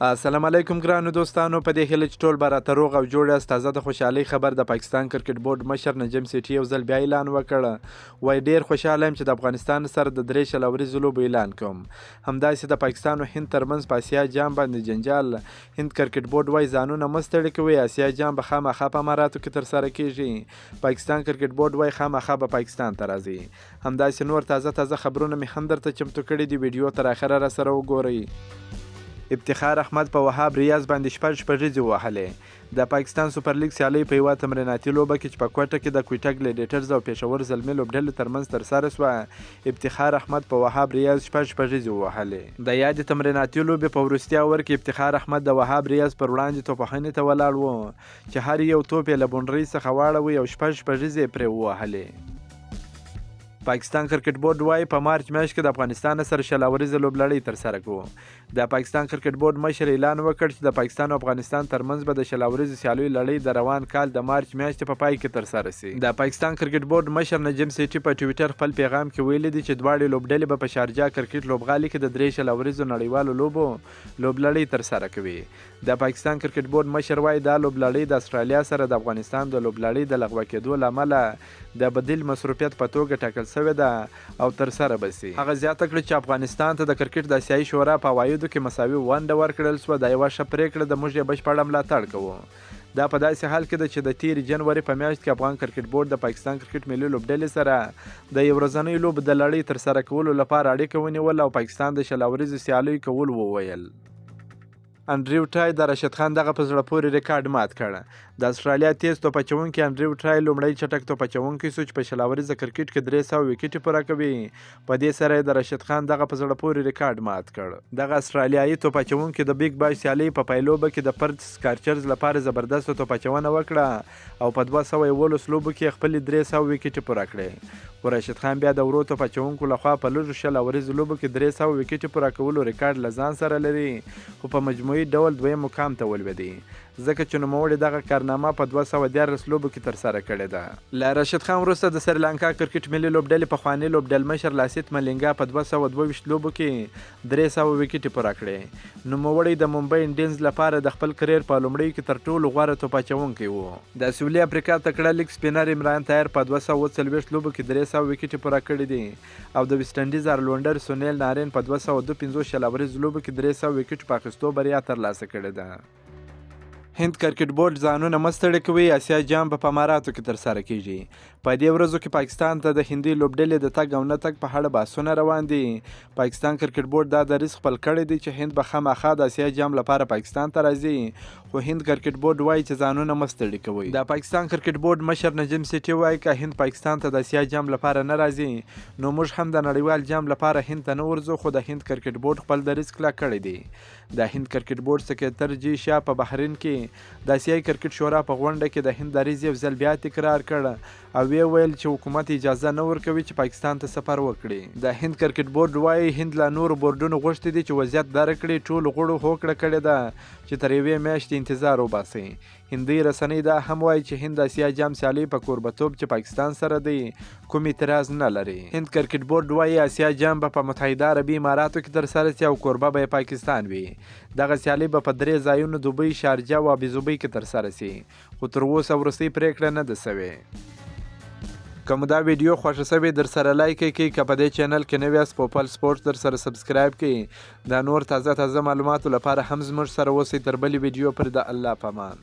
السلام علیکم ګرانو دوستانو، په دې هیله چې ټول به راته روغ او جوړ یاست. تازه د خوشحالۍ خبر د پاکستان کرکټ بورډ مشر نجم سیټي یو ځل بیا اعلان وکړ. وایي ډېر خوشحاله یم چې د افغانستان سره د 3 شل ورځو لوبو اعلان کوم. همداسې د پاکستان او هند ترمنځ په اسیا جام باندې جنجال. هند کرکټ بورډ وایي ځانونه مه ستړي کوئ، اسیا جام به خامخا په اماراتو کې ترسره کیږي. پاکستان کرکټ بورډ وایي خامخا به پاکستان ته راځي. همداسې نور تازه خبرونه مې هم درته چمتو کړي دي، ویډیو تر اخره راسره وګورئ. افتخار احمد په وهاب ریاض باندې شپږ ورځې ووهلې. د پاکستان سوپر لیګ سیالۍ په یوه تمریناتي لوبه کې چې په کوټه کې د کویټه ګلیډیټرز او پېښور زلمي لوبډلې ترمنځ ترسره شوه، افتخار احمد په وهاب ریاض شپږ ورځې ووهلې. د یادې تمریناتي لوبې په وروستي اور کې افتخار احمد د وهاب ریاض پر وړاندې توپخنې ته ولاړ و چې هر یو توپ یې له بونډرۍ څخه واړوي او شپږ ورځې پرې ووهلې. پاکستان کرکټ بورډ وایي په مارچ میاشت کې د افغانستان سره شل ورځې لوبلړۍ ترسره کوو. د پاکستان کرکټ بورډ مشر اعلان وکړ چې د پاکستان او افغانستان ترمنځ به د شل ورځې سیالیو لړۍ د روان کال د مارچ میاشتې په پای کې ترسره شي. د پاکستان کرکټ بورډ مشر نجم سیټي په ټویټر خپل پیغام کې ویلي دي چې دواړې لوبډلې به په شارجه کرکټ لوبغالي کې د 3 شل ورځو نړیوالو لوبو لوبلړۍ ترسره کوي. د پاکستان کرکټ بورډ مشر وایي دا لوبلړۍ د استرالیا سره د افغانستان د لوبلړۍ د لغوه کېدو له امله د بدیل مصروفیت په توګه ټاکل شوې ده او ترسره به شي. هغه زیاته کړه چې افغانستان ته د کرکټ د اسیایي شورا په عوایدو کې مساوي ونډه ورکړل شوه. دا یوه ښه پرېکړه ده، موږ یې بشپړه ملاتړ کوو. دا په داسې حال کې ده چې د تېرې جنوري په میاشت کې افغان کرکټ بورډ د پاکستان کرکټ ملي لوبډلې سره د یو ورځنۍ لوبو د لړۍ ترسره کولو لپاره اړیکه ونیول او پاکستان د شل ورځې سیالیو کول وویل. انډریو ټای د راشد خان دغه په زړه پورې ریکارډ مات کړ. د استرالیا تیز توپ اچوونکي انډریو ټای لومړی چټک توپ اچوونکی سو چې په شل ورځه کرکټ کې 300 وکټې پوره کوي. په دې سره د راشد خان دغه په زړه پورې ریکارډ مات کړ. دغه استرالیایي توپ اچوونکي د بیگ باش سیالۍ په پایلوبه کې د پرت سکارچرز لپاره زبردست توپ اچونه وکړه او په 211 لوبو کې خپل 300 وکټې پوره کړې. راشد خان بیا د ورو توپ اچوونکو لخوا په لږو شل ورځو لوبو کې 300 وکټې پوره کولو ریکارډ له ځان سره لري، خو په مجموعي ډول دویم مقام ته ولوېدی ځکه چې نوموړي دغه کارنامه په 214 لوبو کې ترسره کړې ده. له راشد خان وروسته د سریلانکا کرکټ ملي لوبډلې پخواني لوبډل مشر لاسیت ملینګا په 222 لوبو کې 300 وکټې پوره کړې. نوموړي د ممبئی انډینز لپاره د خپل کریر په لومړي کې تر ټولو غوره توپ اچوونکی و. د سویلي افریقا تکړه لیګ سپینر عمران طاهر په 240 لوبو کې 300 وکټې پوره کړې دي او د ویسټ انډیز آلراونډر سونیل نارین په 252 شل ورځو لوبو کې 300 وکټې په اخیستو بریا ترلاسه کړې ده. هند کرکټ بورډ ځانونه مه ستړي کوئ، اسیا جام په اماراتو کې ترسره کیږي. په دې ورځو کې پاکستان ته د هندي لوبډلې د تګ او نه تګ په اړه بحثونه روان دي. پاکستان کرکټ بورډ دا دریځ خپل کړی دی چې هند به خامخا د اسیا جام لپاره پاکستان ته راځي، خو هند کرکټ بورډ وایي چې ځانونه مه ستړي کوئ. د پاکستان کرکټ بورډ مشر نجم سیټي وایي که هند پاکستان ته د اسیا جام لپاره نه راځي نو موږ هم د نړیوال جام لپاره هند ته نه ورځو، خو د هند کرکټ بورډ خپل دریځ کلک کړی دی. د هند کرکټ بورډ سکریټر جی شاه په بحرین کې د اسیایي کرکټ شورا په غونډه کې د هند دریځ یو ځل بیا تکرار کړ او ویل چې حکومت اجازه نه ورکوي چې پاکستان ته سفر وکړي. د هند کرکټ بورډ وایي هند له نورو بورډونو غوښتي دي چې وضعیت درک کړي. ټولو غړو هوکړه کړې ده چې تر یوې میاشتې انتظار وباسي. هندي رسنۍ دا هم وایي چې هند اسیا جام سیالۍ په کوربتوب چې پاکستان سره دی کوم اعتراض نه لري. هند کرکټ بورډ وایي اسیا جام به په متحده عربي اماراتو کې ترسره شي او کوربه به پاکستان وي. دغه سیالۍ به په 3 ځایونو دوبۍ، شارجه او ابوظبي کې ترسره شي، خو تر اوسه وروستۍ پرېکړه نه ده شوې. که مو دا ویډیو خوښه شوې در سره لایک کړئ، که په دې چینل کې نوی یاست پوپل سپورټس در سره سبسکرایب کړئ. دا نور تازه معلوماتو لپاره هم زموږ سره اوسئ. تر بلې ویډیو پر د الله په امان.